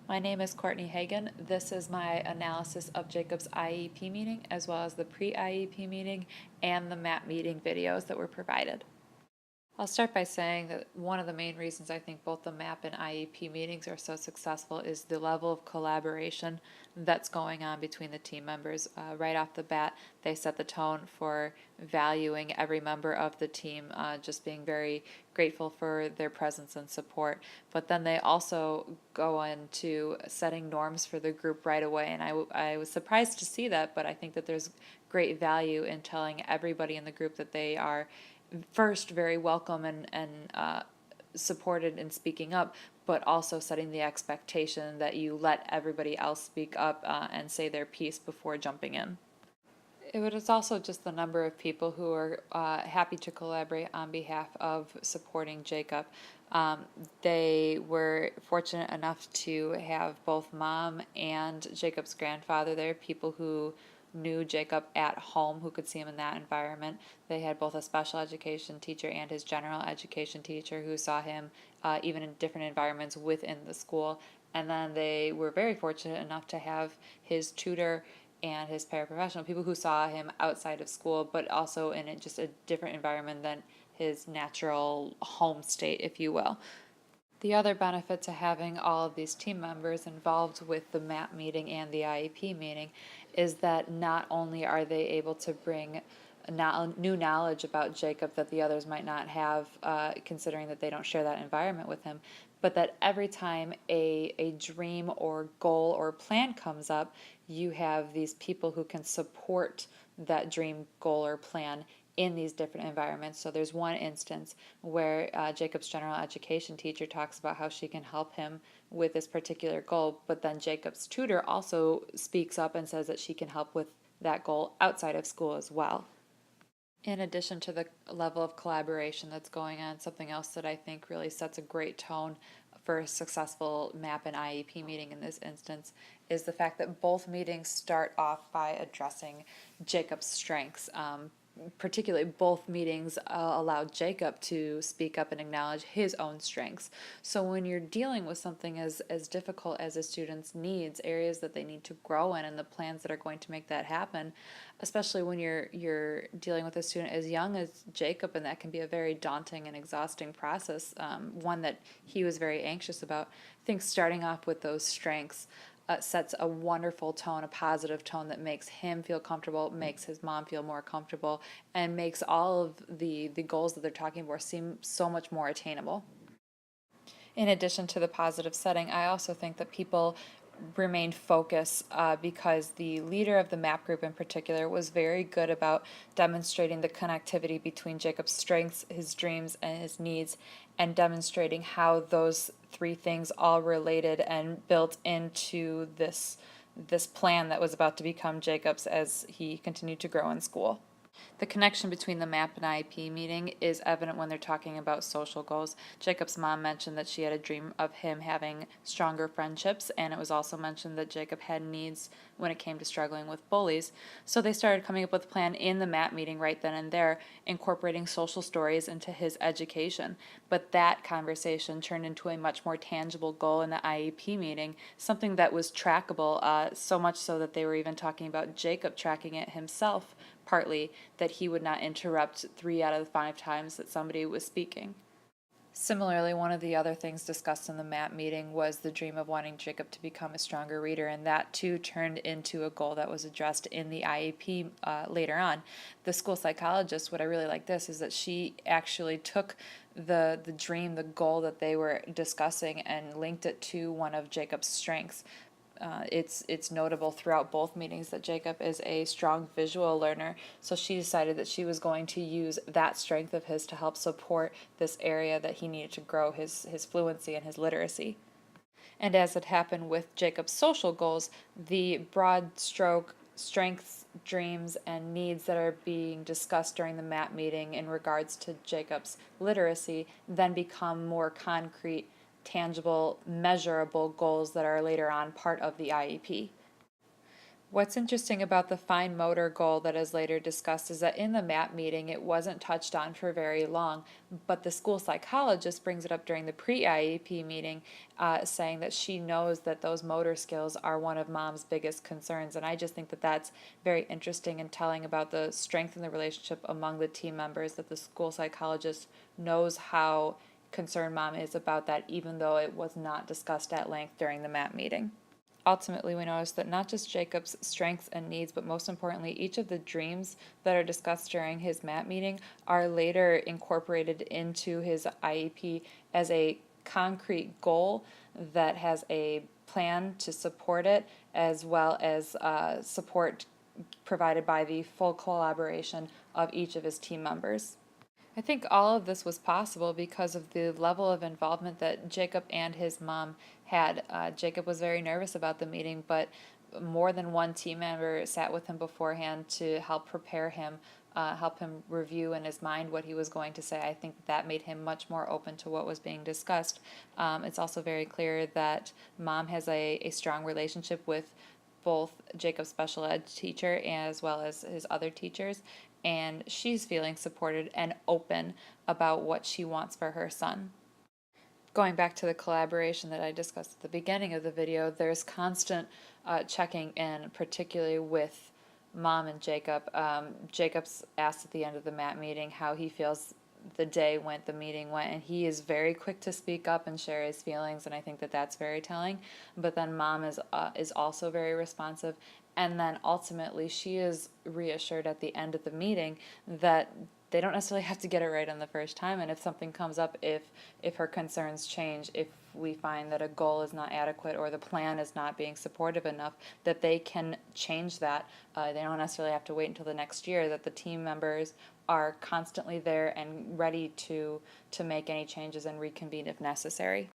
My name is Courtney Hagan. This is my analysis of Jacob's IEP meeting, as well as the pre-IEP meeting and the MAP meeting videos that were provided. I'll start by saying that one of the main reasons I think both the MAP and IEP meetings are so successful is the level of collaboration that's going on between the team members. Right off the bat, they set the tone for valuing every member of the team, just being very grateful for their presence and support. But then they also go into setting norms for the group right away, and I was surprised to see that, but I think that there's great value in telling everybody in the group that they are first very welcome and supported in speaking up, but also setting the expectation that you let everybody else speak up and say their piece before jumping in. It was also just the number of people who are happy to collaborate on behalf of supporting Jacob. They were fortunate enough to have both mom and Jacob's grandfather there, people who knew Jacob at home, who could see him in that environment. They had both a special education teacher and his general education teacher who saw him even in different environments within the school. And then they were very fortunate enough to have his tutor and his paraprofessional, people who saw him outside of school, but also in just a different environment than his natural home state, if you will. The other benefit to having all of these team members involved with the MAP meeting and the IEP meeting is that not only are they able to bring new knowledge about Jacob that the others might not have, considering that they don't share that environment with him, but that every time a dream or goal or plan comes up, you have these people who can support that dream, goal, or plan in these different environments. So there's one instance where Jacob's general education teacher talks about how she can help him with this particular goal, but then Jacob's tutor also speaks up and says that she can help with that goal outside of school as well. In addition to the level of collaboration that's going on, something else that I think really sets a great tone for a successful MAP and IEP meeting in this instance is the fact that both meetings start off by addressing Jacob's strengths. Particularly, both meetings allowed Jacob to speak up and acknowledge his own strengths. So when you're dealing with something as difficult as a student's needs, areas that they need to grow in, and the plans that are going to make that happen, especially when you're dealing with a student as young as Jacob, and that can be a very daunting and exhausting process, one that he was very anxious about. I think starting off with those strengths sets a wonderful tone, a positive tone that makes him feel comfortable, makes his mom feel more comfortable, and makes all of the goals that they're talking about seem so much more attainable. In addition to the positive setting, I also think that people remained focused because the leader of the MAP group in particular was very good about demonstrating the connectivity between Jacob's strengths, his dreams, and his needs, and demonstrating how those three things all related and built into this plan that was about to become Jacob's as he continued to grow in school. The connection between the MAP and IEP meeting is evident when they're talking about social goals. Jacob's mom mentioned that she had a dream of him having stronger friendships, and it was also mentioned that Jacob had needs when it came to struggling with bullies. So they started coming up with a plan in the MAP meeting right then and there, incorporating social stories into his education. But that conversation turned into a much more tangible goal in the IEP meeting, something that was trackable, so much so that they were even talking about Jacob tracking it himself, partly that he would not interrupt 3 out of the 5 times that somebody was speaking. Similarly, one of the other things discussed in the MAP meeting was the dream of wanting Jacob to become a stronger reader, and that too turned into a goal that was addressed in the IEP later on. The school psychologist, what I really like this is that she actually took the dream, the goal that they were discussing, and linked it to one of Jacob's strengths. It's notable throughout both meetings that Jacob is a strong visual learner, so she decided that she was going to use that strength of his to help support this area that he needed to grow his fluency and his literacy. And as it happened with Jacob's social goals, the broad stroke strengths, dreams, and needs that are being discussed during the MAP meeting in regards to Jacob's literacy then become more concrete, tangible, measurable goals that are later on part of the IEP. What's interesting about the fine motor goal that is later discussed is that in the MAP meeting, it wasn't touched on for very long, but the school psychologist brings it up during the pre-IEP meeting, saying that she knows that those motor skills are one of mom's biggest concerns. And I just think that that's very interesting and telling about the strength in the relationship among the team members, that the school psychologist knows how concerned mom is about that, even though it was not discussed at length during the MAP meeting. Ultimately, we notice that not just Jacob's strengths and needs, but most importantly, each of the dreams that are discussed during his MAP meeting are later incorporated into his IEP as a concrete goal that has a plan to support it, as well as support provided by the full collaboration of each of his team members. I think all of this was possible because of the level of involvement that Jacob and his mom had. Jacob was very nervous about the meeting, but more than one team member sat with him beforehand to help prepare him, help him review in his mind what he was going to say. I think that made him much more open to what was being discussed. It's also very clear that mom has a strong relationship with both Jacob's special ed teacher as well as his other teachers, and she's feeling supported and open about what she wants for her son. Going back to the collaboration that I discussed at the beginning of the video, there's constant checking in, particularly with mom and Jacob. Jacob's asked at the end of the MAT meeting how he feels the day went, the meeting went, and he is very quick to speak up and share his feelings, and I think that that's very telling. But then mom is also very responsive, and then ultimately she is reassured at the end of the meeting that they don't necessarily have to get it right on the first time, and if something comes up, if her concerns change, if we find that a goal is not adequate or the plan is not being supportive enough, that they can change that. They don't necessarily have to wait until the next year, that the team members are constantly there and ready to make any changes and reconvene if necessary.